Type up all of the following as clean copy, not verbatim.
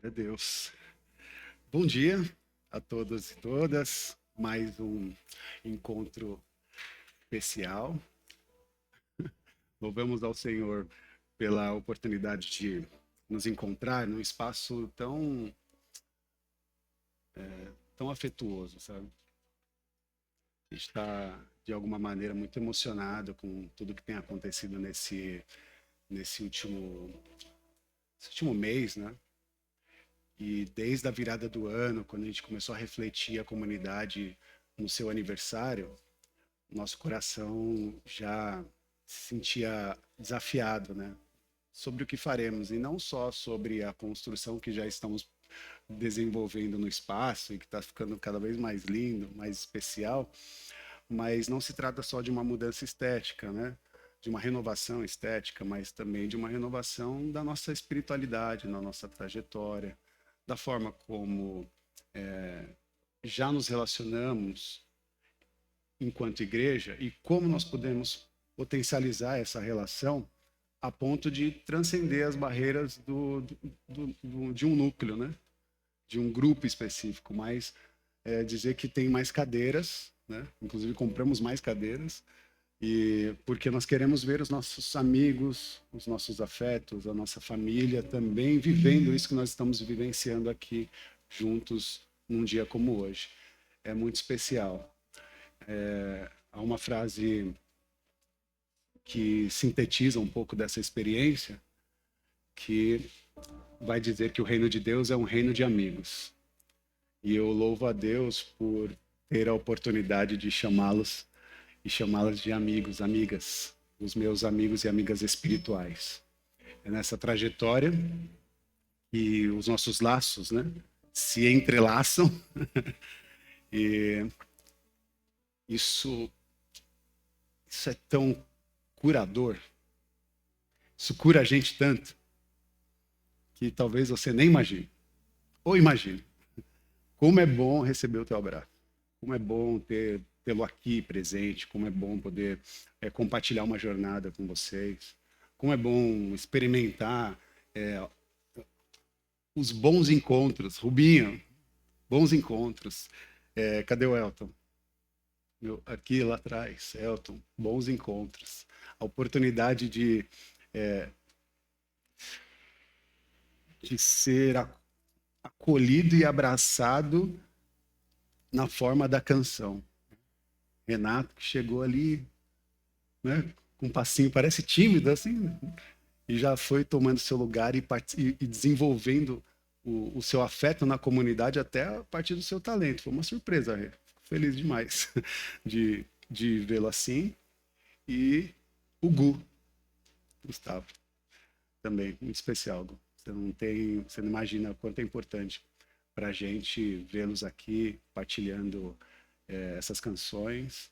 Glória a Deus. Bom dia a todos e todas. Mais um encontro especial. Louvamos ao Senhor pela oportunidade de nos encontrar num espaço tão afetuoso, sabe? A gente está, de alguma maneira, muito emocionado com tudo que tem acontecido nesse último mês, né? E desde a virada do ano, quando a gente começou a refletir a comunidade no seu aniversário, nosso coração já se sentia desafiado, né? Sobre o que faremos, e não só sobre a construção que já estamos desenvolvendo no espaço e que está ficando cada vez mais lindo, mais especial, mas não se trata só de uma mudança estética, né? De uma renovação estética, mas também de uma renovação da nossa espiritualidade, na nossa trajetória, da forma como já nos relacionamos enquanto igreja e como nós podemos potencializar essa relação a ponto de transcender as barreiras de um núcleo, né? De um grupo específico, mas dizer que tem mais cadeiras, né? Inclusive compramos mais cadeiras, e porque nós queremos ver os nossos amigos, os nossos afetos, a nossa família também vivendo isso que nós estamos vivenciando aqui juntos num dia como hoje. É muito especial. Há uma frase que sintetiza um pouco dessa experiência, que vai dizer que o reino de Deus é um reino de amigos. E eu louvo a Deus por ter a oportunidade de chamá-los e chamá-las de amigos, amigas, os meus amigos e amigas espirituais. É nessa trajetória que os nossos laços, né, se entrelaçam e isso é tão curador, isso cura a gente tanto, que talvez você nem imagine, ou imagine, como é bom receber o teu abraço, como é bom tê-lo aqui presente, como é bom poder compartilhar uma jornada com vocês, como é bom experimentar os bons encontros. Rubinho, bons encontros. Cadê o Elton? Aqui lá atrás, Elton, bons encontros. A oportunidade de ser acolhido e abraçado na forma da canção. Renato, que chegou ali, né, com um passinho, parece tímido, assim, e já foi tomando seu lugar e desenvolvendo o seu afeto na comunidade até a partir do seu talento. Foi uma surpresa, Rê. Fico feliz demais de vê-lo assim. E o Gustavo, também, muito especial, Gu. Você não imagina o quanto é importante para a gente vê-los aqui partilhando essas canções,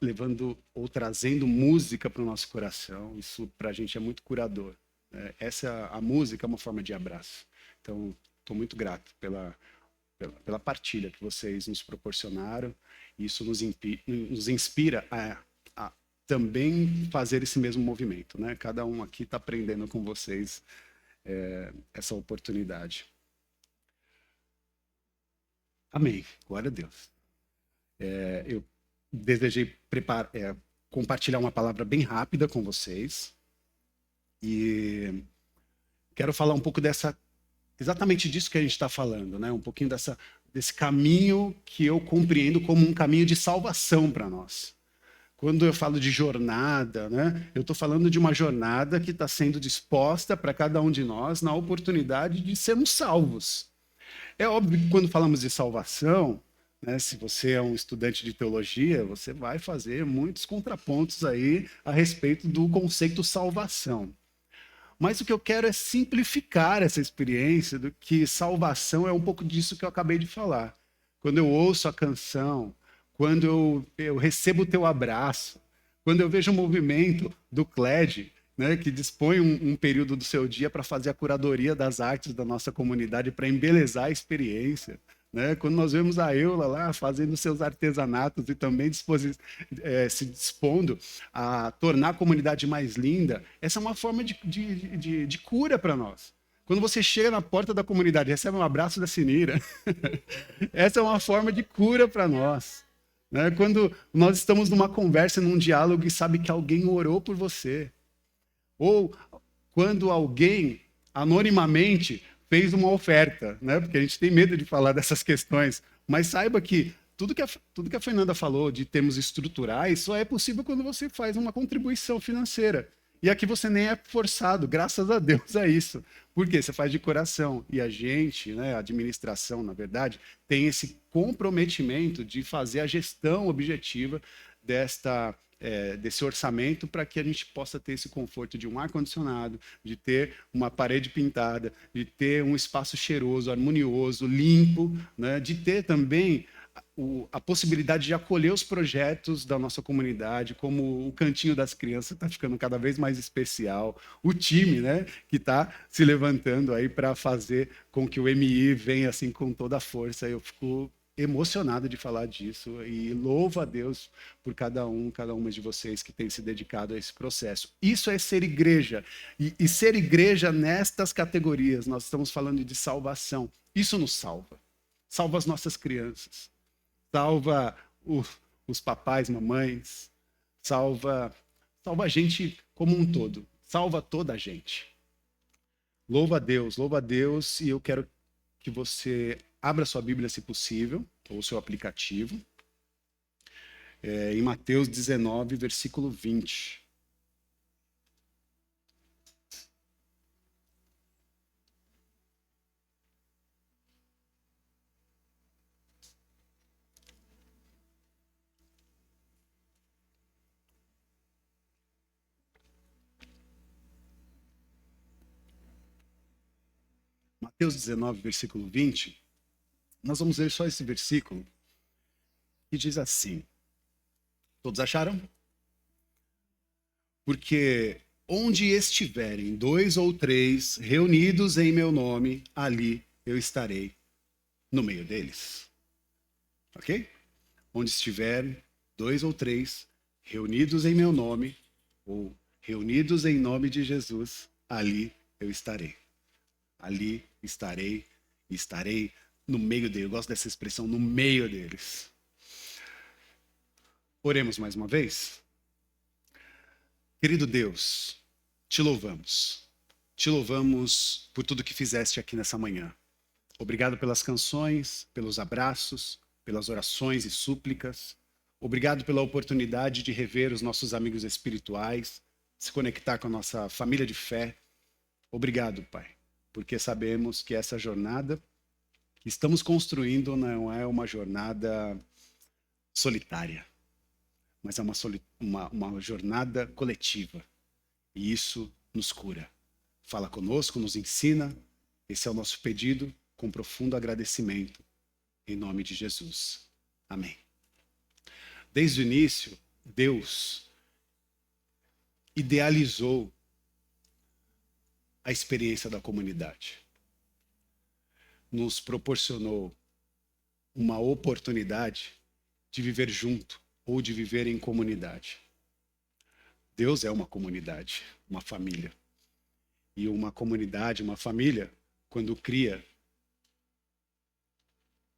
levando ou trazendo música para o nosso coração. Isso para a gente é muito curador. A música é uma forma de abraço. Então, estou muito grato pela partilha que vocês nos proporcionaram. Isso nos inspira a também fazer esse mesmo movimento, né? Cada um aqui está aprendendo com vocês essa oportunidade. Amém. Glória a Deus. Eu desejei compartilhar uma palavra bem rápida com vocês e quero falar um pouco exatamente disso que a gente está falando, né? Um pouquinho desse caminho que eu compreendo como um caminho de salvação para nós. Quando eu falo de jornada, né? Eu estou falando de uma jornada que está sendo disposta para cada um de nós na oportunidade de sermos salvos. É óbvio que quando falamos de salvação, né, se você é um estudante de teologia, você vai fazer muitos contrapontos aí a respeito do conceito salvação. Mas o que eu quero é simplificar essa experiência do que salvação é um pouco disso que eu acabei de falar. Quando eu ouço a canção, quando eu recebo o teu abraço, quando eu vejo o movimento do CLED, né, que dispõe um período do seu dia para fazer a curadoria das artes da nossa comunidade, para embelezar a experiência. Né? Quando nós vemos a Eula lá fazendo seus artesanatos e também se dispondo a tornar a comunidade mais linda, essa é uma forma de cura para nós. Quando você chega na porta da comunidade e recebe um abraço da Sinira, essa é uma forma de cura para nós. Né? Quando nós estamos numa conversa, num diálogo e sabe que alguém orou por você. Ou quando alguém, anonimamente, fez uma oferta, né? Porque a gente tem medo de falar dessas questões. Mas saiba que tudo que a Fernanda falou de termos estruturais só é possível quando você faz uma contribuição financeira. E aqui você nem é forçado, graças a Deus a isso. Porque você faz de coração. E a gente, né, a administração, na verdade, tem esse comprometimento de fazer a gestão objetiva desse orçamento para que a gente possa ter esse conforto de um ar-condicionado, de ter uma parede pintada, de ter um espaço cheiroso, harmonioso, limpo, né? De ter também a possibilidade de acolher os projetos da nossa comunidade, como o Cantinho das Crianças está ficando cada vez mais especial, o time, né, que está se levantando aí para fazer com que o MI venha assim com toda a força. Eu fico emocionado de falar disso e louvo a Deus por cada uma de vocês que tem se dedicado a esse processo. Isso é ser igreja. E ser igreja nestas categorias, nós estamos falando de salvação. Isso nos salva. Salva as nossas crianças. Salva os papais, mamães. Salva a gente como um todo. Salva toda a gente. Louva a Deus, e eu quero que você abra sua Bíblia, se possível, ou seu aplicativo, em Mateus 19, versículo 20. Mateus 19, versículo 20. Nós vamos ler só esse versículo, que diz assim. Todos acharam? Porque onde estiverem 2 ou 3 reunidos em meu nome, ali eu estarei no meio deles. Ok? Onde estiverem 2 ou 3 reunidos em meu nome, ou reunidos em nome de Jesus, ali eu estarei. Ali estarei no meio deles. Eu gosto dessa expressão, no meio deles. Oremos mais uma vez. Querido Deus, te louvamos. Te louvamos por tudo que fizeste aqui nessa manhã. Obrigado pelas canções, pelos abraços, pelas orações e súplicas. Obrigado pela oportunidade de rever os nossos amigos espirituais, se conectar com a nossa família de fé. Obrigado, Pai, porque sabemos que essa jornada que estamos construindo não é uma jornada solitária, mas é uma jornada coletiva. E isso nos cura. Fala conosco, nos ensina. Esse é o nosso pedido, com profundo agradecimento, em nome de Jesus. Amém. Desde o início, Deus idealizou a experiência da comunidade. Nos proporcionou uma oportunidade de viver junto ou de viver em comunidade. Deus é uma comunidade, uma família. E uma comunidade, uma família, quando cria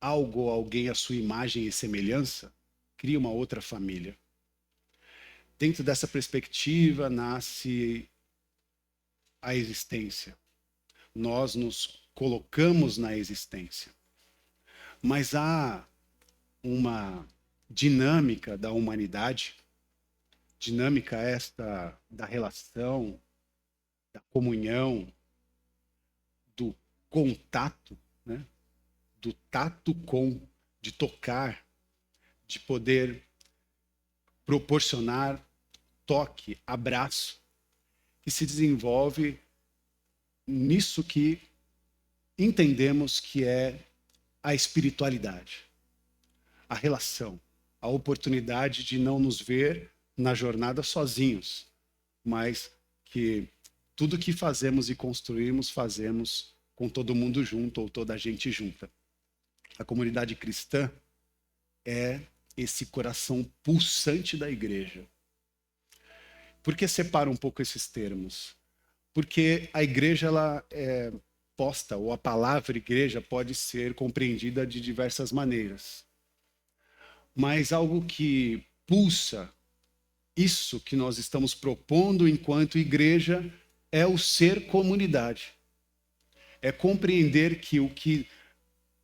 algo ou alguém à sua imagem e semelhança, cria uma outra família. Dentro dessa perspectiva nasce a existência. Nós nos colocamos na existência. Mas há uma dinâmica da humanidade, dinâmica esta da relação, da comunhão, do contato, né? Do tato com, de tocar, de poder proporcionar toque, abraço, que se desenvolve nisso que entendemos que é a espiritualidade, a relação, a oportunidade de não nos ver na jornada sozinhos, mas que tudo que fazemos e construímos, fazemos com todo mundo junto ou toda a gente junta. A comunidade cristã é esse coração pulsante da igreja. Por que separa um pouco esses termos? Porque a igreja ela proposta ou a palavra igreja pode ser compreendida de diversas maneiras. Mas algo que pulsa isso que nós estamos propondo enquanto igreja é o ser comunidade. É compreender que o que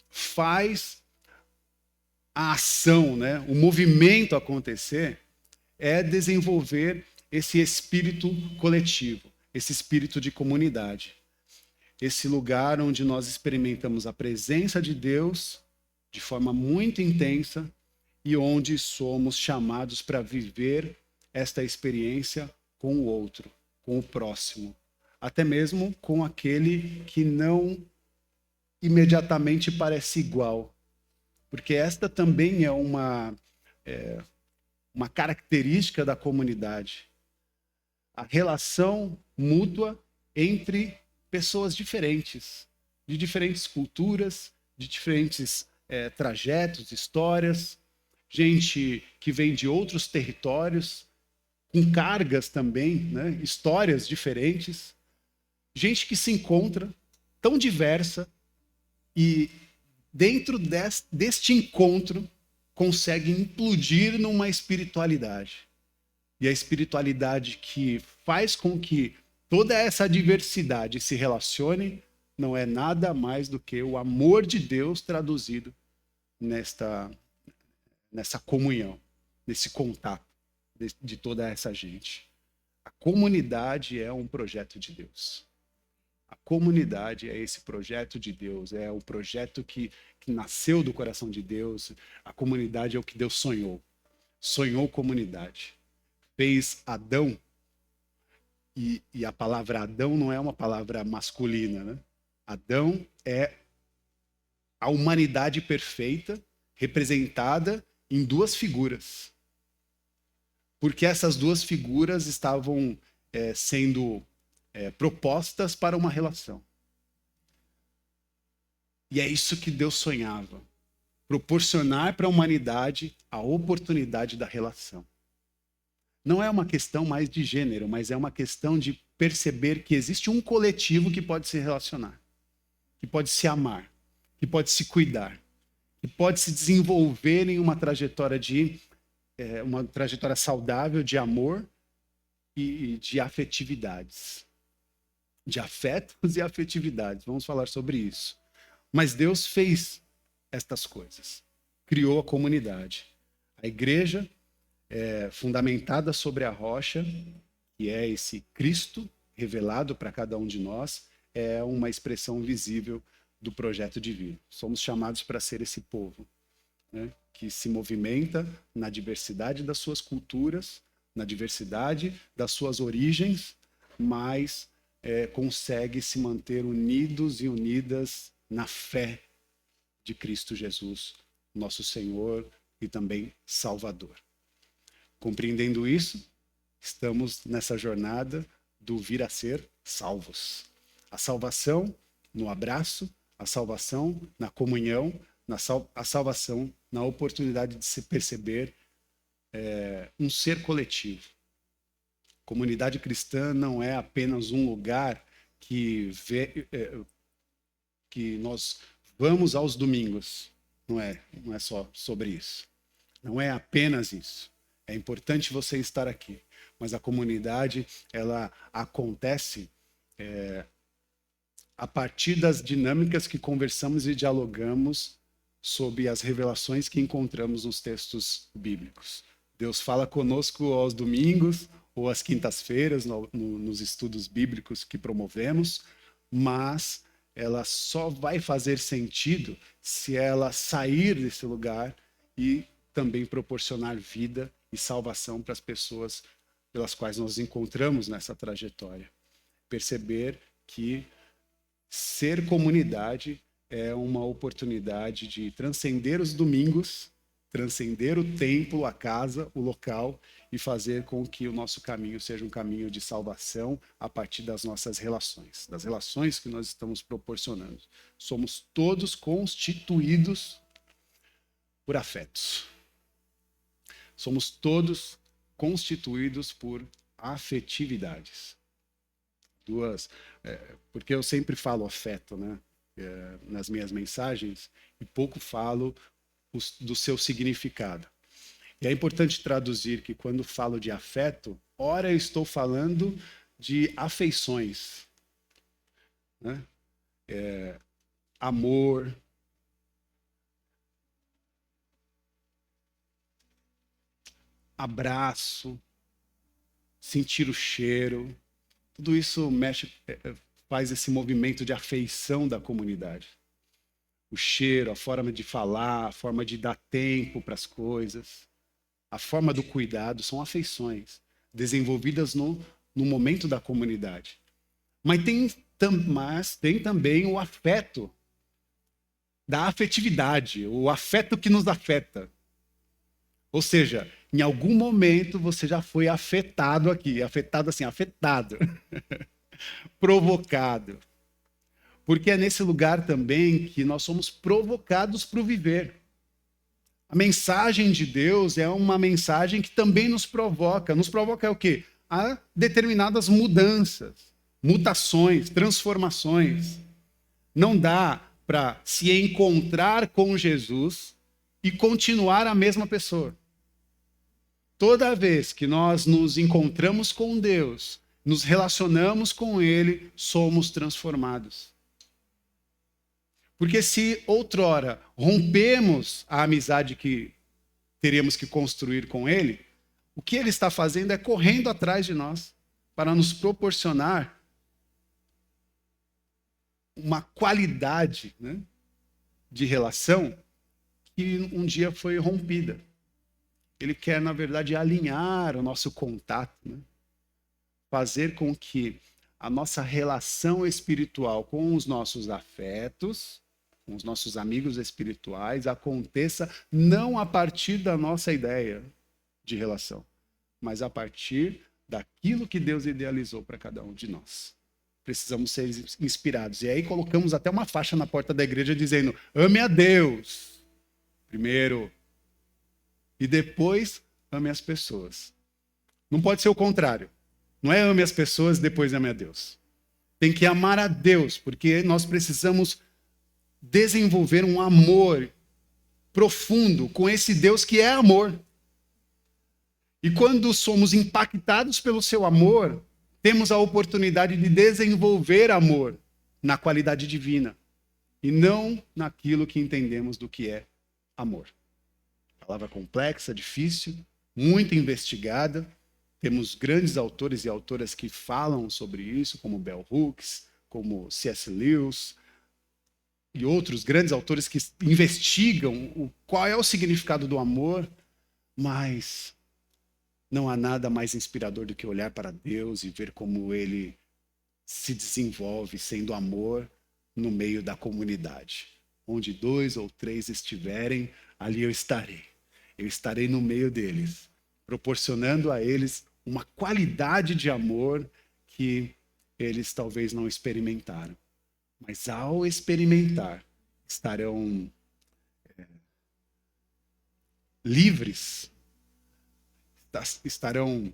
faz a ação, né, o movimento acontecer, é desenvolver esse espírito coletivo, esse espírito de comunidade. Esse lugar onde nós experimentamos a presença de Deus de forma muito intensa e onde somos chamados para viver esta experiência com o outro, com o próximo, até mesmo com aquele que não imediatamente parece igual, porque esta também é uma característica da comunidade, a relação mútua entre pessoas diferentes, de diferentes culturas, de diferentes trajetos, histórias, gente que vem de outros territórios, com cargas também, né? Histórias diferentes, gente que se encontra tão diversa e dentro deste encontro consegue implodir numa espiritualidade. E a espiritualidade que faz com que toda essa diversidade se relacione não é nada mais do que o amor de Deus traduzido nessa comunhão, nesse contato de toda essa gente. A comunidade é um projeto de Deus. A comunidade é esse projeto de Deus, é o projeto que nasceu do coração de Deus. A comunidade é o que Deus sonhou. Sonhou comunidade. Fez Adão, e a palavra Adão não é uma palavra masculina, né? Adão é a humanidade perfeita representada em duas figuras. Porque essas duas figuras estavam sendo propostas para uma relação. E é isso que Deus sonhava. Proporcionar para a humanidade a oportunidade da relação. Não é uma questão mais de gênero, mas é uma questão de perceber que existe um coletivo que pode se relacionar, que pode se amar, que pode se cuidar, que pode se desenvolver em uma trajetória saudável de amor e de afetividades. De afetos e afetividades. Vamos falar sobre isso. Mas Deus fez estas coisas. Criou a comunidade. A igreja é fundamentada sobre a rocha, que é esse Cristo revelado para cada um de nós, é uma expressão visível do projeto divino. Somos chamados para ser esse povo, né, que se movimenta na diversidade das suas culturas, na diversidade das suas origens, mas consegue se manter unidos e unidas na fé de Cristo Jesus, nosso Senhor e também Salvador. Compreendendo isso, estamos nessa jornada do vir a ser salvos. A salvação no abraço, a salvação na comunhão, a salvação na oportunidade de se perceber um ser coletivo. Comunidade cristã não é apenas um lugar que nós vamos aos domingos. Não é só sobre isso. Não é apenas isso. É importante você estar aqui, mas a comunidade ela acontece a partir das dinâmicas que conversamos e dialogamos sobre as revelações que encontramos nos textos bíblicos. Deus fala conosco aos domingos ou às quintas-feiras nos estudos bíblicos que promovemos, mas ela só vai fazer sentido se ela sair desse lugar e também proporcionar vida e salvação para as pessoas pelas quais nós encontramos nessa trajetória. Perceber que ser comunidade é uma oportunidade de transcender os domingos, transcender o templo, a casa, o local e fazer com que o nosso caminho seja um caminho de salvação a partir das nossas relações, das relações que nós estamos proporcionando. Somos todos constituídos por afetos. Somos todos constituídos por afetividades. Porque eu sempre falo afeto, né? Nas minhas mensagens, e pouco falo do seu significado. E é importante traduzir que quando falo de afeto, ora eu estou falando de afeições, né? Amor, abraço, sentir o cheiro, tudo isso faz esse movimento de afeição da comunidade. O cheiro, a forma de falar, a forma de dar tempo para as coisas, a forma do cuidado são afeições desenvolvidas no momento da comunidade. Mas tem também o afeto, da afetividade, o afeto que nos afeta. Ou seja, em algum momento você já foi afetado aqui, afetado assim, afetado, provocado. Porque é nesse lugar também que nós somos provocados para o viver. A mensagem de Deus é uma mensagem que também nos provoca. Nos provoca o quê? A determinadas mudanças, mutações, transformações. Não dá para se encontrar com Jesus e continuar a mesma pessoa. Toda vez que nós nos encontramos com Deus, nos relacionamos com Ele, somos transformados. Porque se outrora rompemos a amizade que teríamos que construir com Ele, o que Ele está fazendo é correndo atrás de nós para nos proporcionar uma qualidade, né, de relação que um dia foi rompida. Ele quer, na verdade, alinhar o nosso contato, né? Fazer com que a nossa relação espiritual com os nossos afetos, com os nossos amigos espirituais, aconteça não a partir da nossa ideia de relação, mas a partir daquilo que Deus idealizou para cada um de nós. Precisamos ser inspirados. E aí colocamos até uma faixa na porta da igreja dizendo: ame a Deus primeiro e depois ame as pessoas. Não pode ser o contrário. Não é ame as pessoas, depois ame a Deus. Tem que amar a Deus, porque nós precisamos desenvolver um amor profundo com esse Deus que é amor. E quando somos impactados pelo seu amor, temos a oportunidade de desenvolver amor na qualidade divina e não naquilo que entendemos do que é amor. Palavra complexa, difícil, muito investigada. Temos grandes autores e autoras que falam sobre isso, como Bell Hooks, como C.S. Lewis, e outros grandes autores que investigam qual é o significado do amor, mas não há nada mais inspirador do que olhar para Deus e ver como Ele se desenvolve sendo amor no meio da comunidade. Onde 2 ou 3 estiverem, ali eu estarei. Eu estarei no meio deles, proporcionando a eles uma qualidade de amor que eles talvez não experimentaram. Mas ao experimentar, estarão livres, estarão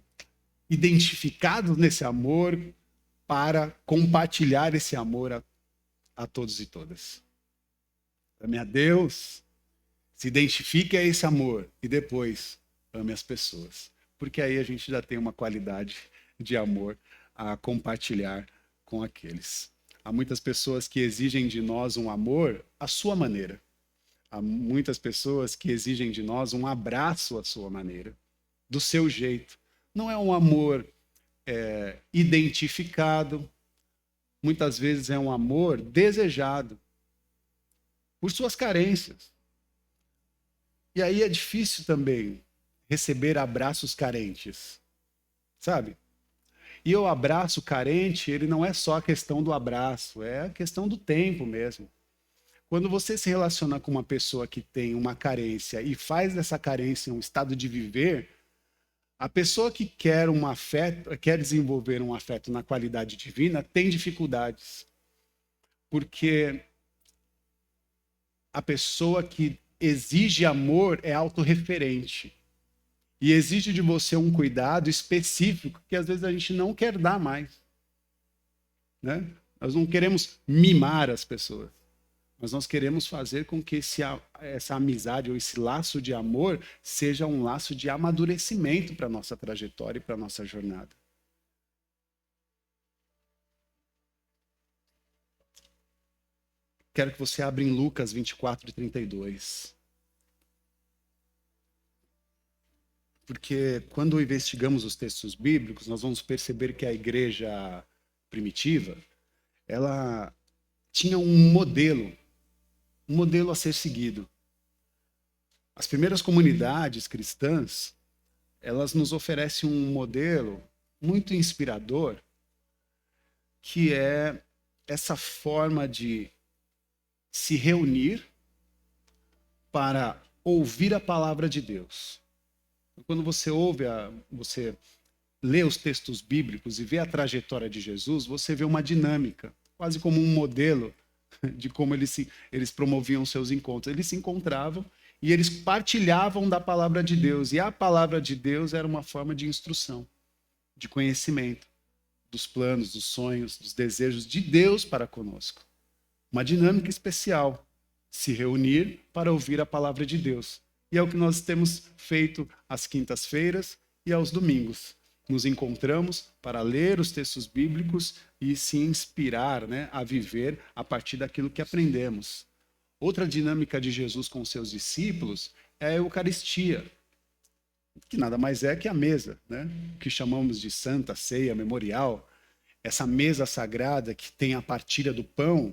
identificados nesse amor para compartilhar esse amor a todos e todas. Ame a Deus, se identifique a esse amor e depois ame as pessoas. Porque aí a gente já tem uma qualidade de amor a compartilhar com aqueles. Há muitas pessoas que exigem de nós um amor à sua maneira. Há muitas pessoas que exigem de nós um abraço à sua maneira, do seu jeito. Não é um amor identificado. Muitas vezes é um amor desejado por suas carências. E aí é difícil também receber abraços carentes, sabe? E o abraço carente, ele não é só a questão do abraço, é a questão do tempo mesmo. Quando você se relaciona com uma pessoa que tem uma carência e faz dessa carência um estado de viver, a pessoa que quer um afeto, quer desenvolver um afeto na qualidade divina, tem dificuldades. Porque a pessoa que exige amor é autorreferente. E exige de você um cuidado específico que às vezes a gente não quer dar mais. né? Nós não queremos mimar as pessoas, mas nós queremos fazer com que essa amizade ou esse laço de amor seja um laço de amadurecimento para a nossa trajetória e para a nossa jornada. Quero que você abra em Lucas 24:32. Porque quando investigamos os textos bíblicos, nós vamos perceber que a igreja primitiva, ela tinha um modelo a ser seguido. As primeiras comunidades cristãs, elas nos oferecem um modelo muito inspirador, que é essa forma de se reunir para ouvir a palavra de Deus. Quando você você lê os textos bíblicos e vê a trajetória de Jesus, você vê uma dinâmica, quase como um modelo de como eles promoviam seus encontros. Eles se encontravam e eles partilhavam da palavra de Deus. E a palavra de Deus era uma forma de instrução, de conhecimento dos planos, dos sonhos, dos desejos de Deus para conosco. Uma dinâmica especial, se reunir para ouvir a palavra de Deus. E é o que nós temos feito às quintas-feiras e aos domingos. Nos encontramos para ler os textos bíblicos e se inspirar, né, a viver a partir daquilo que aprendemos. Outra dinâmica de Jesus com seus discípulos é a Eucaristia, que nada mais é que a mesa, né, que chamamos de Santa Ceia Memorial, essa mesa sagrada que tem a partilha do pão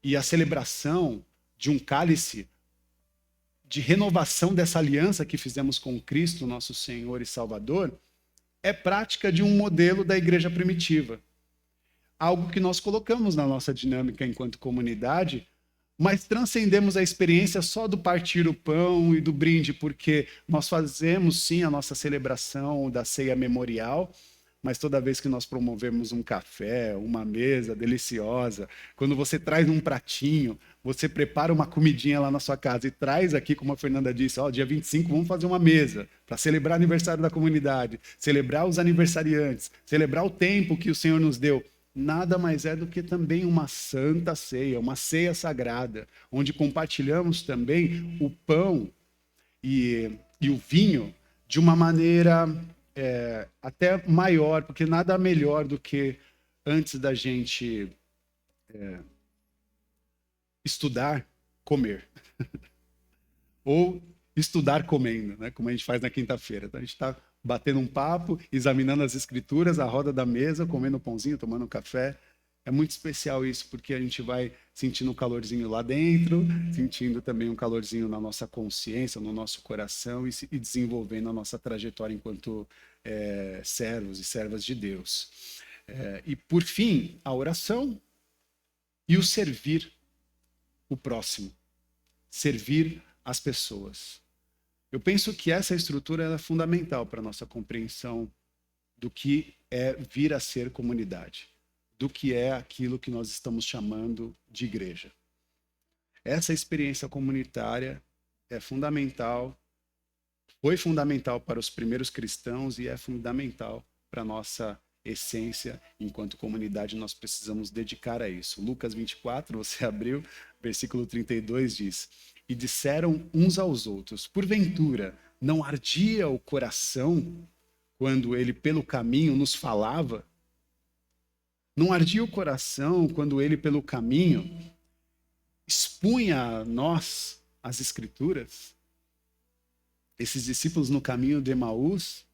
e a celebração de um cálice de renovação dessa aliança que fizemos com Cristo, nosso Senhor e Salvador, é prática de um modelo da igreja primitiva. Algo que nós colocamos na nossa dinâmica enquanto comunidade, mas transcendemos a experiência só do partir o pão e do brinde, porque nós fazemos sim a nossa celebração da ceia memorial, mas toda vez que nós promovemos um café, uma mesa deliciosa, quando você traz um pratinho, você prepara uma comidinha lá na sua casa e traz aqui, como a Fernanda disse, dia 25 vamos fazer uma mesa para celebrar o aniversário da comunidade, celebrar os aniversariantes, celebrar o tempo que o Senhor nos deu. Nada mais é do que também uma santa ceia, uma ceia sagrada, onde compartilhamos também o pão e o vinho de uma maneira até maior, porque nada melhor do que antes da gente estudar, comer. Ou estudar comendo, né? Como a gente faz na quinta-feira. Então, a gente está batendo um papo, examinando as escrituras, a roda da mesa, comendo um pãozinho, tomando um café. É muito especial isso, porque a gente vai sentindo um calorzinho lá dentro, sentindo também um calorzinho na nossa consciência, no nosso coração e desenvolvendo a nossa trajetória enquanto servos e servas de Deus. E, por fim, a oração e o servir o próximo, servir as pessoas. Eu penso que essa estrutura é fundamental para a nossa compreensão do que é vir a ser comunidade, do que é aquilo que nós estamos chamando de igreja. Essa experiência comunitária é fundamental, foi fundamental para os primeiros cristãos e é fundamental para a nossa essência. Enquanto comunidade, nós precisamos dedicar a isso. Lucas 24, você abriu, versículo 32 diz: e disseram uns aos outros, porventura, não ardia o coração quando ele pelo caminho nos falava? Não ardia o coração quando ele pelo caminho expunha a nós as escrituras? Esses discípulos no caminho de Emaús,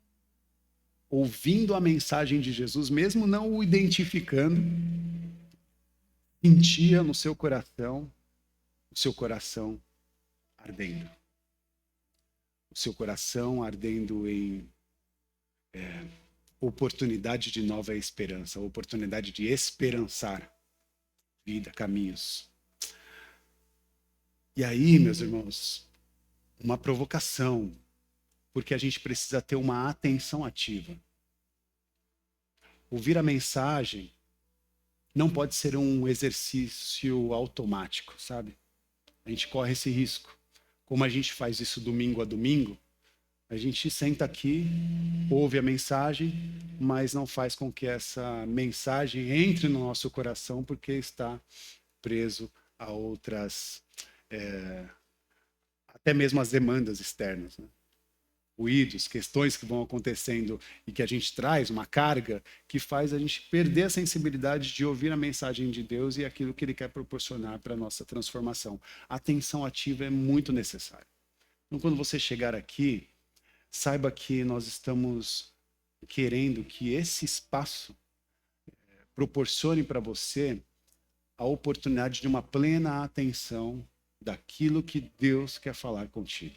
ouvindo a mensagem de Jesus, mesmo não o identificando, sentia no seu coração, o seu coração ardendo. O seu coração ardendo em oportunidade de nova esperança, oportunidade de esperançar vida, caminhos. E aí, meus irmãos, uma provocação, porque a gente precisa ter uma atenção ativa. Ouvir a mensagem não pode ser um exercício automático, sabe? A gente corre esse risco. Como a gente faz isso domingo a domingo, A gente senta aqui, ouve a mensagem, mas não faz com que essa mensagem entre no nosso coração porque está preso a outras, até mesmo as demandas externas, né? Ruídos, questões que vão acontecendo e que a gente traz, uma carga que faz a gente perder a sensibilidade de ouvir a mensagem de Deus e aquilo que Ele quer proporcionar para a nossa transformação. A atenção ativa é muito necessária. Então, quando você chegar aqui, saiba que nós estamos querendo que esse espaço proporcione para você a oportunidade de uma plena atenção daquilo que Deus quer falar contigo.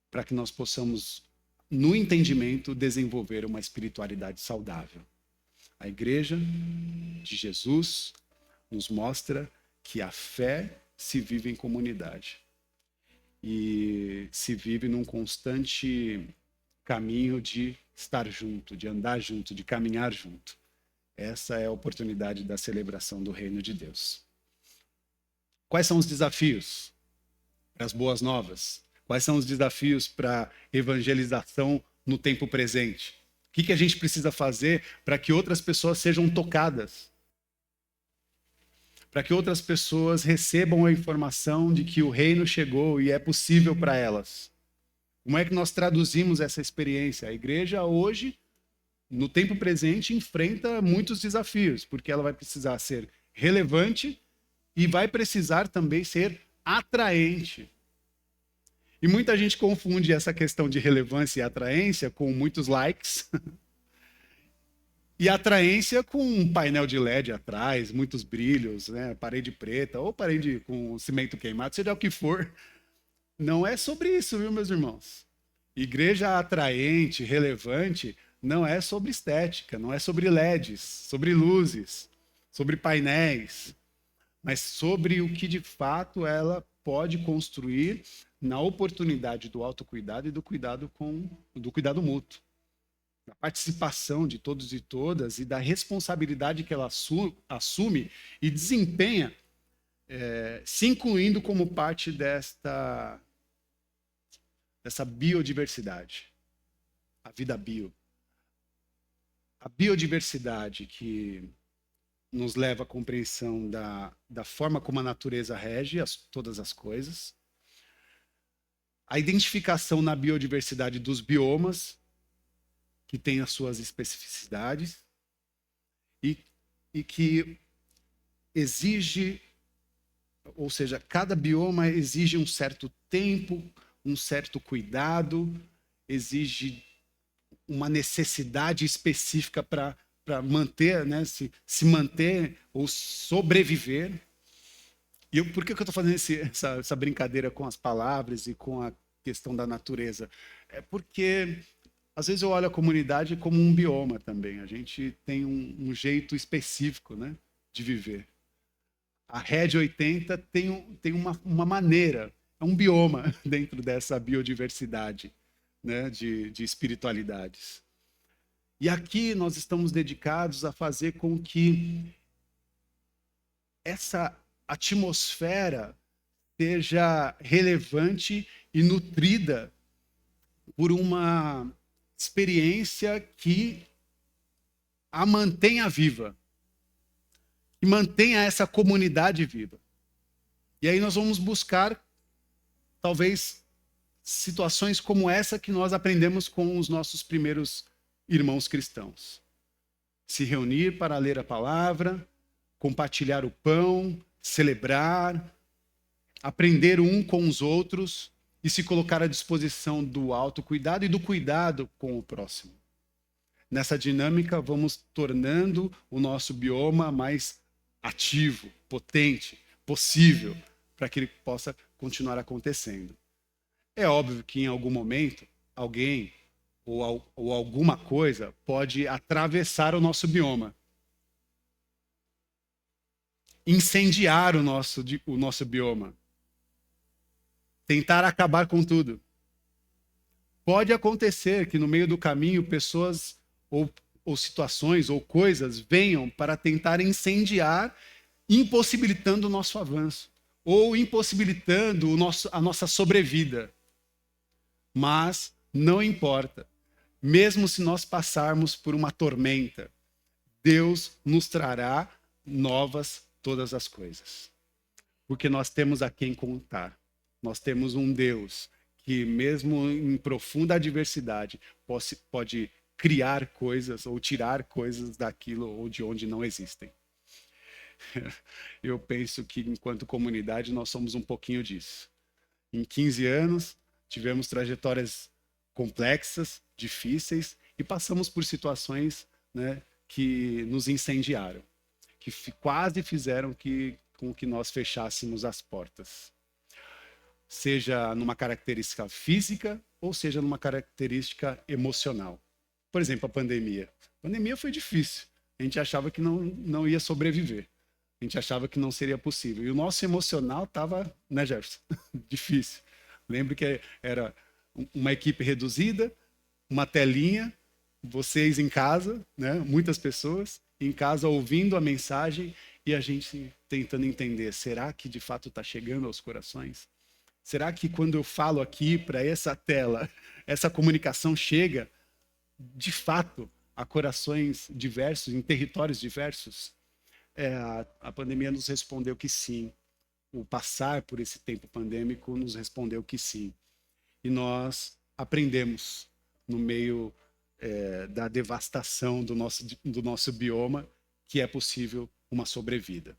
Para que nós possamos, no entendimento, desenvolver uma espiritualidade saudável. A Igreja de Jesus nos mostra que a fé se vive em comunidade. E se vive num constante caminho de estar junto, de andar junto, de caminhar junto. Essa é a oportunidade da celebração do Reino de Deus. Quais são os desafios para as boas novas? Quais são os desafios para evangelização no tempo presente? O que a gente precisa fazer para que outras pessoas sejam tocadas? Para que outras pessoas recebam a informação de que o reino chegou e é possível para elas? Como é que nós traduzimos essa experiência? A igreja hoje, no tempo presente, enfrenta muitos desafios, porque ela vai precisar ser relevante e vai precisar também ser atraente. E muita gente confunde essa questão de relevância e atraência com muitos likes e atraência com um painel de LED atrás, muitos brilhos, né? Parede preta ou parede com cimento queimado, seja o que for. Não é sobre isso, viu, meus irmãos? Igreja atraente, relevante, não é sobre estética, não é sobre LEDs, sobre luzes, sobre painéis, mas sobre o que de fato ela pode construir na oportunidade do autocuidado e do cuidado mútuo, da participação de todos e todas e da responsabilidade que ela assume e desempenha, se incluindo como parte dessa biodiversidade, a vida bio. A biodiversidade que nos leva à compreensão da forma como a natureza rege todas as coisas, a identificação na biodiversidade dos biomas, que tem as suas especificidades, e que exige, ou seja, cada bioma exige um certo tempo, um certo cuidado, exige uma necessidade específica para manter, né, se manter ou sobreviver. E por que eu estou fazendo essa brincadeira com as palavras e com a questão da natureza? É porque, às vezes, eu olho a comunidade como um bioma também. A gente tem um jeito específico, né, de viver. A Rede 80 tem uma maneira, é um bioma dentro dessa biodiversidade, né, de espiritualidades. E aqui nós estamos dedicados a fazer com que essa atmosfera seja relevante e nutrida por uma experiência que a mantenha viva, que mantenha essa comunidade viva. E aí nós vamos buscar, talvez, situações como essa que nós aprendemos com os nossos primeiros irmãos cristãos. Se reunir para ler a palavra, compartilhar o pão, celebrar, aprender um com os outros e se colocar à disposição do autocuidado e do cuidado com o próximo. Nessa dinâmica, vamos tornando o nosso bioma mais ativo, potente, possível, para que ele possa continuar acontecendo. É óbvio que em algum momento, alguém ou alguma coisa pode atravessar o nosso bioma, incendiar o nosso bioma, tentar acabar com tudo. Pode acontecer que no meio do caminho pessoas ou situações ou coisas venham para tentar incendiar, impossibilitando o nosso avanço ou impossibilitando a nossa sobrevida. Mas não importa. Mesmo se nós passarmos por uma tormenta, Deus nos trará novas todas as coisas. Porque nós temos a quem contar. Nós temos um Deus que, mesmo em profunda adversidade, pode criar coisas ou tirar coisas daquilo ou de onde não existem. Eu penso que, enquanto comunidade, nós somos um pouquinho disso. Em 15 anos, tivemos trajetórias complexas, difíceis, e passamos por situações, né, que nos incendiaram, que quase fizeram com que nós fechássemos as portas. Seja numa característica física ou seja numa característica emocional. Por exemplo, a pandemia. A pandemia foi difícil. A gente achava que não ia sobreviver. A gente achava que não seria possível. E o nosso emocional estava, né, Jefferson? Difícil. Lembro que era uma equipe reduzida, uma telinha, vocês em casa, né? Muitas pessoas em casa ouvindo a mensagem e a gente tentando entender, será que de fato está chegando aos corações? Será que quando eu falo aqui para essa tela, essa comunicação chega de fato a corações diversos, em territórios diversos? A pandemia nos respondeu que sim. O passar por esse tempo pandêmico nos respondeu que sim. E nós aprendemos no meio da devastação do nosso bioma que é possível uma sobrevida.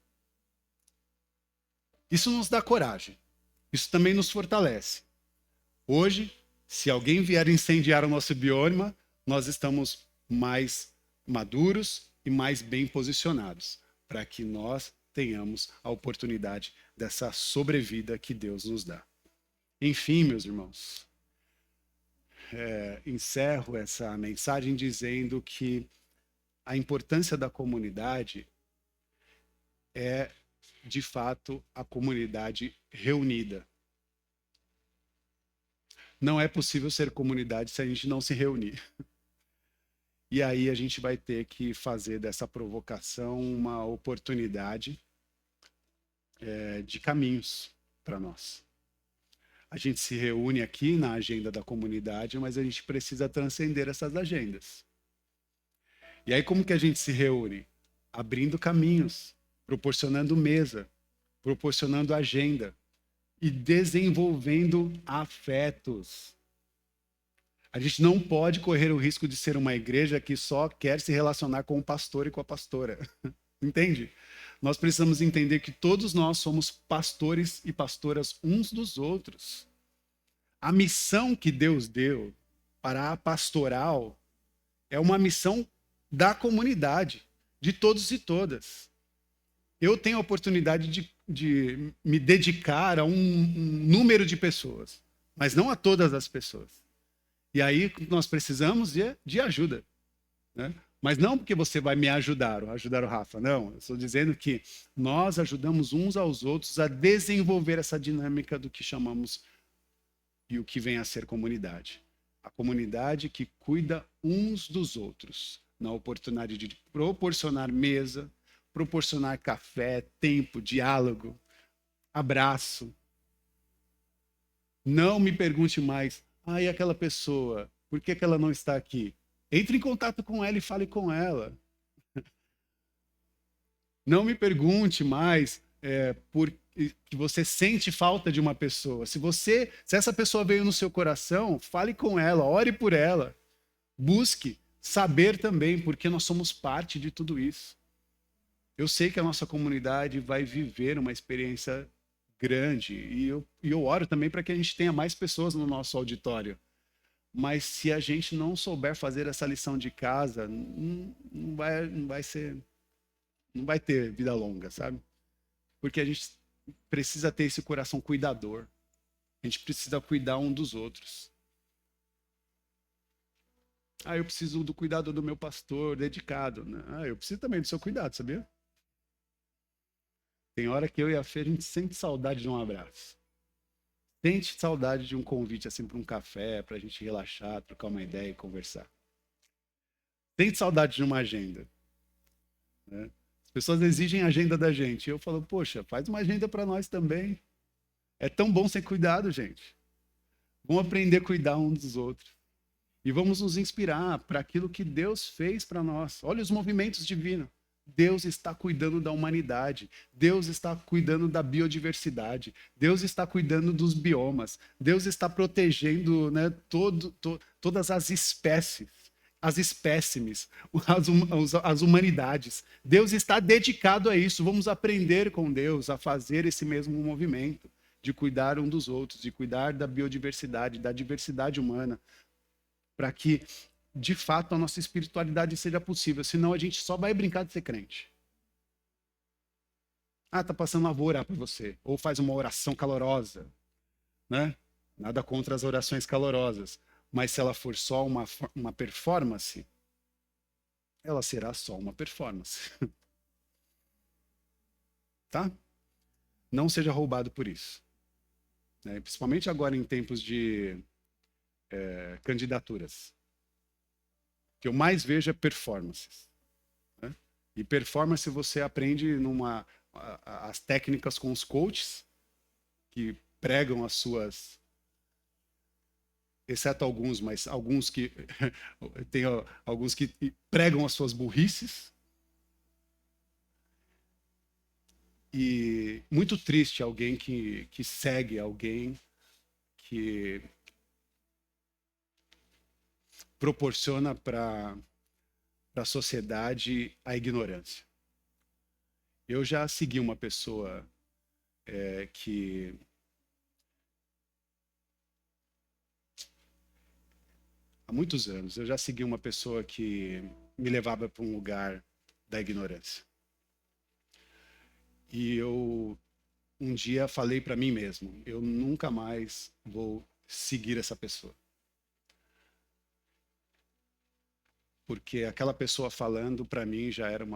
Isso nos dá coragem. Isso também nos fortalece. Hoje, se alguém vier incendiar o nosso bioma, nós estamos mais maduros e mais bem posicionados para que nós tenhamos a oportunidade dessa sobrevida que Deus nos dá. Enfim, meus irmãos, encerro essa mensagem dizendo que a importância da comunidade é, de fato, a comunidade reunida. Não é possível ser comunidade se a gente não se reunir. E aí a gente vai ter que fazer dessa provocação uma oportunidade de caminhos para nós. A gente se reúne aqui na agenda da comunidade, mas a gente precisa transcender essas agendas. E aí como que a gente se reúne? Abrindo caminhos, proporcionando mesa, proporcionando agenda e desenvolvendo afetos. A gente não pode correr o risco de ser uma igreja que só quer se relacionar com o pastor e com a pastora. Entende? Nós precisamos entender que todos nós somos pastores e pastoras uns dos outros. A missão que Deus deu para a pastoral é uma missão da comunidade, de todos e todas. Eu tenho a oportunidade de me dedicar a um número de pessoas, mas não a todas as pessoas. E aí nós precisamos de ajuda, né? Mas não porque você vai me ajudar o Rafa, não. Eu estou dizendo que nós ajudamos uns aos outros a desenvolver essa dinâmica do que chamamos e o que vem a ser comunidade. A comunidade que cuida uns dos outros, na oportunidade de proporcionar mesa, proporcionar café, tempo, diálogo, abraço. Não me pergunte mais, e aquela pessoa, por que ela não está aqui? Entre em contato com ela e fale com ela. Não me pergunte mais por que você sente falta de uma pessoa. Se essa pessoa veio no seu coração, fale com ela, ore por ela. Busque saber também, porque nós somos parte de tudo isso. Eu sei que a nossa comunidade vai viver uma experiência grande e eu oro também para que a gente tenha mais pessoas no nosso auditório. Mas se a gente não souber fazer essa lição de casa, não vai ter vida longa, sabe? Porque a gente precisa ter esse coração cuidador. A gente precisa cuidar um dos outros. Eu preciso do cuidado do meu pastor, dedicado. Eu preciso também do seu cuidado, sabia? Tem hora que eu e a Fê, a gente sente saudade de um abraço. Sente saudade de um convite assim para um café, para a gente relaxar, trocar uma ideia e conversar. Sente saudade de uma agenda, né? As pessoas exigem agenda da gente. E eu falo, poxa, faz uma agenda para nós também. É tão bom ser cuidado, gente. Vamos aprender a cuidar uns dos outros. E vamos nos inspirar para aquilo que Deus fez para nós. Olha os movimentos divinos. Deus está cuidando da humanidade. Deus está cuidando da biodiversidade. Deus está cuidando dos biomas. Deus está protegendo, né, todas as espécies, as espécimes, as humanidades. Deus está dedicado a isso. Vamos aprender com Deus a fazer esse mesmo movimento de cuidar um dos outros, de cuidar da biodiversidade, da diversidade humana, para que, de fato, a nossa espiritualidade seja possível. Senão a gente só vai brincar de ser crente. Ah, tá passando, vou orar por você. Ou faz uma oração calorosa, né? Nada contra as orações calorosas. Mas se ela for só uma performance, ela será só uma performance. Tá? Não seja roubado por isso. Né? Principalmente agora em tempos de candidaturas. O que eu mais vejo é performances. Né? E performance você aprende as técnicas com os coaches, que pregam as suas, exceto alguns, mas alguns que tem alguns que pregam as suas burrices. E muito triste alguém que segue alguém que proporciona para a sociedade a ignorância. Eu já segui uma pessoa que há muitos anos, eu já segui uma pessoa que me levava para um lugar da ignorância. E eu um dia falei para mim mesmo, eu nunca mais vou seguir essa pessoa. Porque aquela pessoa falando para mim já era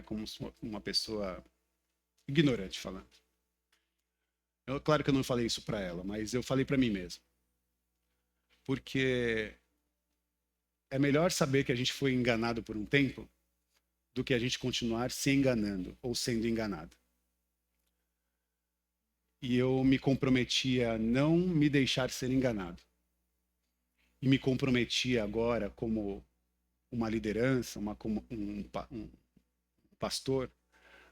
como uma pessoa ignorante falando. Claro que eu não falei isso para ela, mas eu falei para mim mesmo. Porque é melhor saber que a gente foi enganado por um tempo do que a gente continuar se enganando ou sendo enganado. E eu me comprometi a não me deixar ser enganado. E me comprometi agora como uma liderança, um pastor,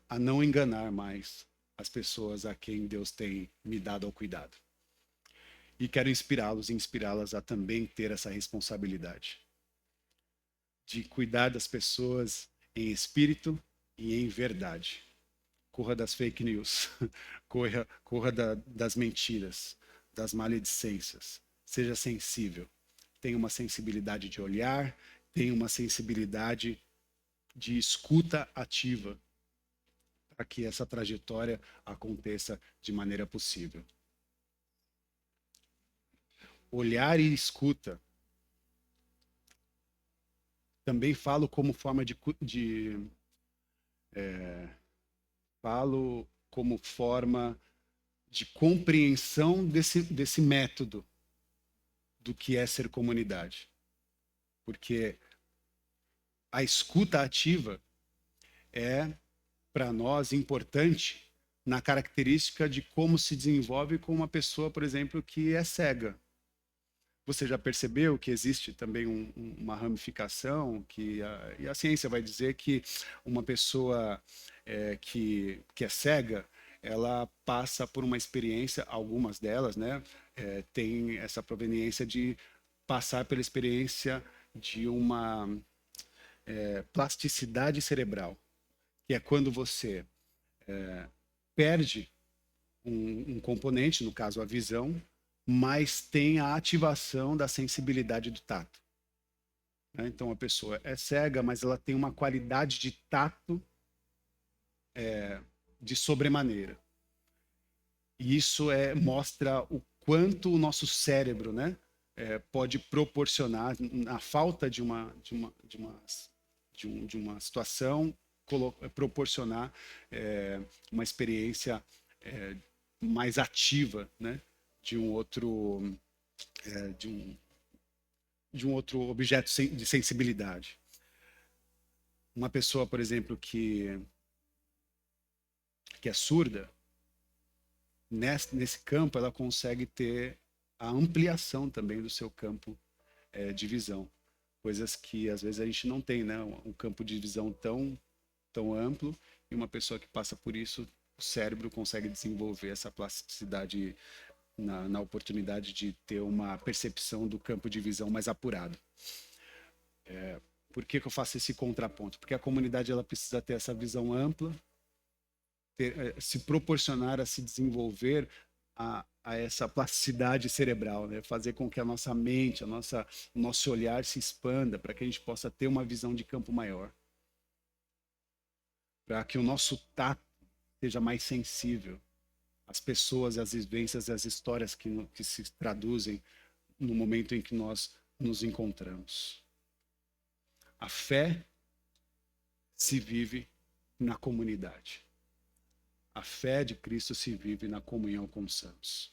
a não enganar mais as pessoas a quem Deus tem me dado ao cuidado. E quero inspirá-los e inspirá-las a também ter essa responsabilidade de cuidar das pessoas em espírito e em verdade. Corra das fake news, corra das mentiras, das maledicências. Seja sensível. Tenha uma sensibilidade de olhar, tenha uma sensibilidade de escuta ativa para que essa trajetória aconteça de maneira possível. Olhar e escuta. Também falo como forma falo como forma de compreensão desse método do que é ser comunidade. Porque a escuta ativa é, para nós, importante na característica de como se desenvolve com uma pessoa, por exemplo, que é cega. Você já percebeu que existe também uma ramificação e a ciência vai dizer que uma pessoa que é cega, ela passa por uma experiência, algumas delas, né, tem essa proveniência de passar pela experiência de uma plasticidade cerebral, que é quando você perde um componente, no caso a visão, mas tem a ativação da sensibilidade do tato. Então a pessoa é cega, mas ela tem uma qualidade de tato de sobremaneira. E isso mostra o quanto o nosso cérebro, né, pode proporcionar, na falta de uma situação, proporcionar uma experiência mais ativa, né, de um outro objeto de sensibilidade. Uma pessoa, por exemplo, que é surda, nesse campo ela consegue ter a ampliação também do seu campo de visão. Coisas que às vezes a gente não tem, né? Um campo de visão tão amplo, e uma pessoa que passa por isso, o cérebro consegue desenvolver essa plasticidade na oportunidade de ter uma percepção do campo de visão mais apurado. Por que eu faço esse contraponto? Porque a comunidade ela precisa ter essa visão ampla, se proporcionar a se desenvolver a essa plasticidade cerebral, né? Fazer com que a nossa mente, o nosso olhar se expanda, para que a gente possa ter uma visão de campo maior, para que o nosso tato seja mais sensível às pessoas, às vivências, às histórias que se traduzem no momento em que nós nos encontramos. A fé se vive na comunidade. A fé de Cristo se vive na comunhão com os santos.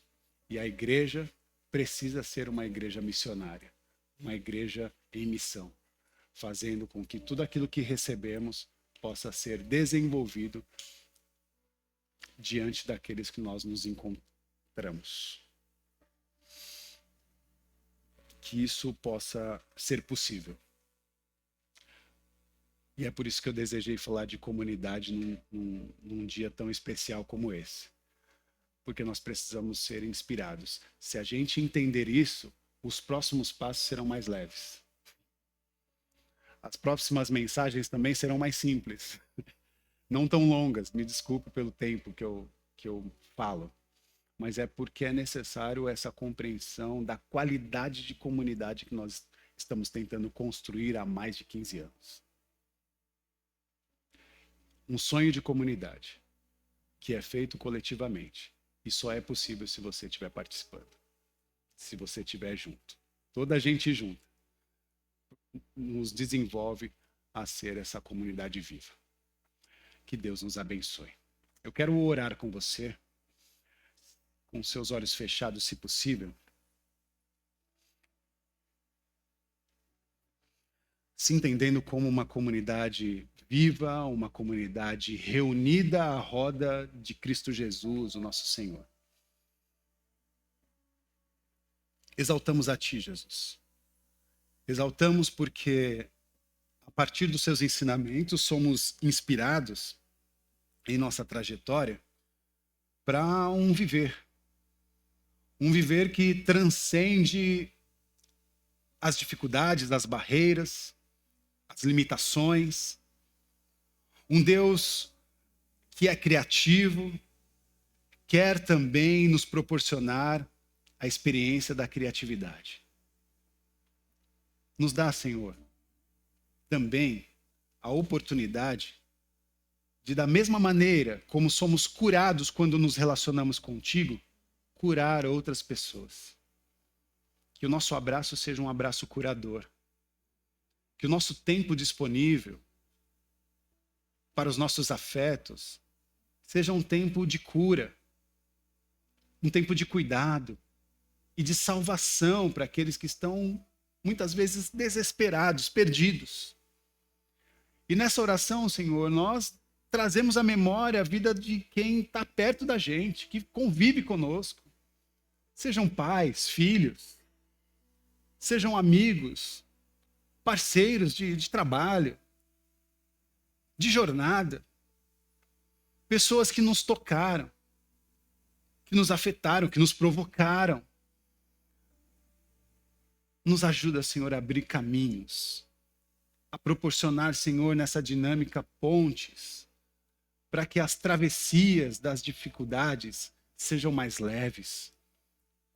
E a igreja precisa ser uma igreja missionária, uma igreja em missão, fazendo com que tudo aquilo que recebemos possa ser desenvolvido diante daqueles que nós nos encontramos. Que isso possa ser possível. E é por isso que eu desejei falar de comunidade num dia tão especial como esse. Porque nós precisamos ser inspirados. Se a gente entender isso, os próximos passos serão mais leves. As próximas mensagens também serão mais simples. Não tão longas, me desculpe pelo tempo que eu falo. Mas é porque é necessário essa compreensão da qualidade de comunidade que nós estamos tentando construir há mais de 15 anos. Um sonho de comunidade que é feito coletivamente. E só é possível se você estiver participando. Se você estiver junto. Toda a gente junta nos desenvolve a ser essa comunidade viva. Que Deus nos abençoe. Eu quero orar com você, com seus olhos fechados, se possível. Se entendendo como uma comunidade viva, uma comunidade reunida à roda de Cristo Jesus, o nosso Senhor. Exaltamos a Ti, Jesus. Exaltamos porque, a partir dos seus ensinamentos, somos inspirados em nossa trajetória para um viver que transcende as dificuldades, as barreiras, as limitações. Um Deus que é criativo, quer também nos proporcionar a experiência da criatividade. Nos dá, Senhor, também a oportunidade de, da mesma maneira como somos curados quando nos relacionamos contigo, curar outras pessoas. Que o nosso abraço seja um abraço curador. Que o nosso tempo disponível para os nossos afetos seja um tempo de cura, um tempo de cuidado e de salvação para aqueles que estão muitas vezes desesperados, perdidos. E nessa oração, Senhor, nós trazemos à memória a vida de quem está perto da gente, que convive conosco. Sejam pais, filhos, sejam amigos, parceiros de trabalho, de jornada, pessoas que nos tocaram, que nos afetaram, que nos provocaram. Nos ajuda, Senhor, a abrir caminhos, a proporcionar, Senhor, nessa dinâmica pontes, para que as travessias das dificuldades sejam mais leves,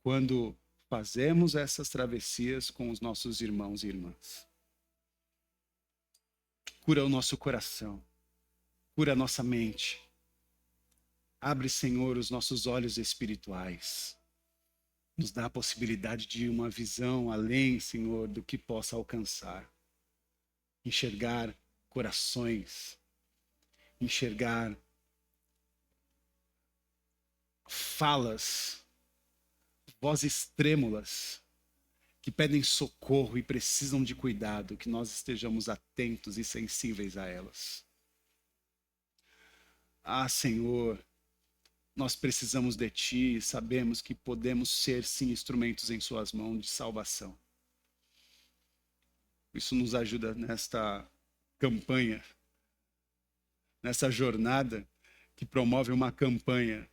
quando fazemos essas travessias com os nossos irmãos e irmãs. Cura o nosso coração, cura a nossa mente. Abre, Senhor, os nossos olhos espirituais. Nos dá a possibilidade de uma visão além, Senhor, do que possa alcançar. Enxergar corações, enxergar falas, vozes trêmulas, que pedem socorro e precisam de cuidado, que nós estejamos atentos e sensíveis a elas. Ah, Senhor, nós precisamos de Ti e sabemos que podemos ser, sim, instrumentos em Suas mãos de salvação. Isso nos ajuda nesta campanha, nessa jornada que promove uma campanha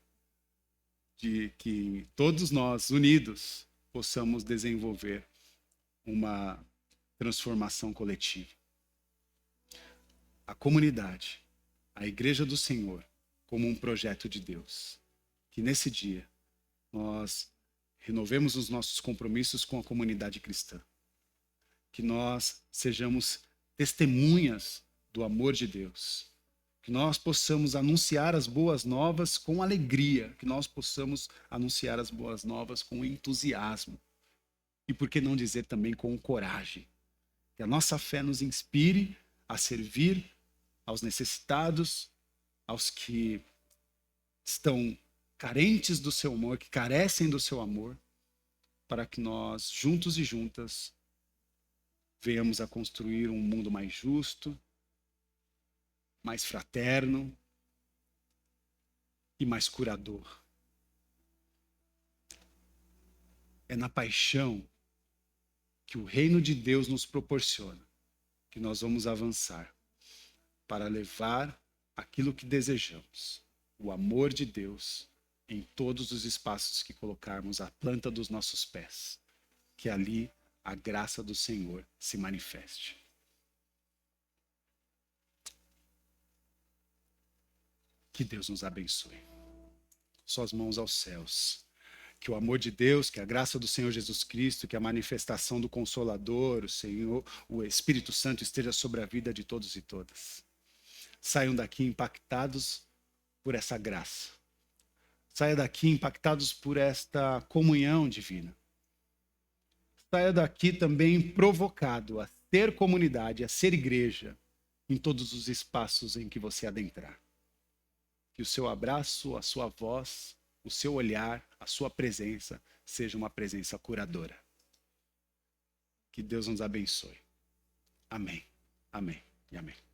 de que todos nós, unidos, possamos desenvolver uma transformação coletiva. A comunidade, a Igreja do Senhor, como um projeto de Deus. Que nesse dia nós renovemos os nossos compromissos com a comunidade cristã. Que nós sejamos testemunhas do amor de Deus. Que nós possamos anunciar as boas novas com alegria. Que nós possamos anunciar as boas novas com entusiasmo. E por que não dizer também com coragem? Que a nossa fé nos inspire a servir aos necessitados, aos que estão carentes do seu amor, que carecem do seu amor, para que nós, juntos e juntas, venhamos a construir um mundo mais justo, mais fraterno e mais curador. É na paixão que o reino de Deus nos proporciona que nós vamos avançar para levar aquilo que desejamos, o amor de Deus, em todos os espaços que colocarmos a planta dos nossos pés, que ali a graça do Senhor se manifeste. Que Deus nos abençoe. Suas mãos aos céus. Que o amor de Deus, que a graça do Senhor Jesus Cristo, que a manifestação do Consolador, o Senhor, o Espírito Santo esteja sobre a vida de todos e todas. Saiam daqui impactados por essa graça. Saia daqui impactados por esta comunhão divina. Saia daqui também provocado a ser comunidade, a ser igreja em todos os espaços em que você adentrar. Que o seu abraço, a sua voz, o seu olhar, a sua presença seja uma presença curadora. Que Deus nos abençoe. Amém. Amém e amém.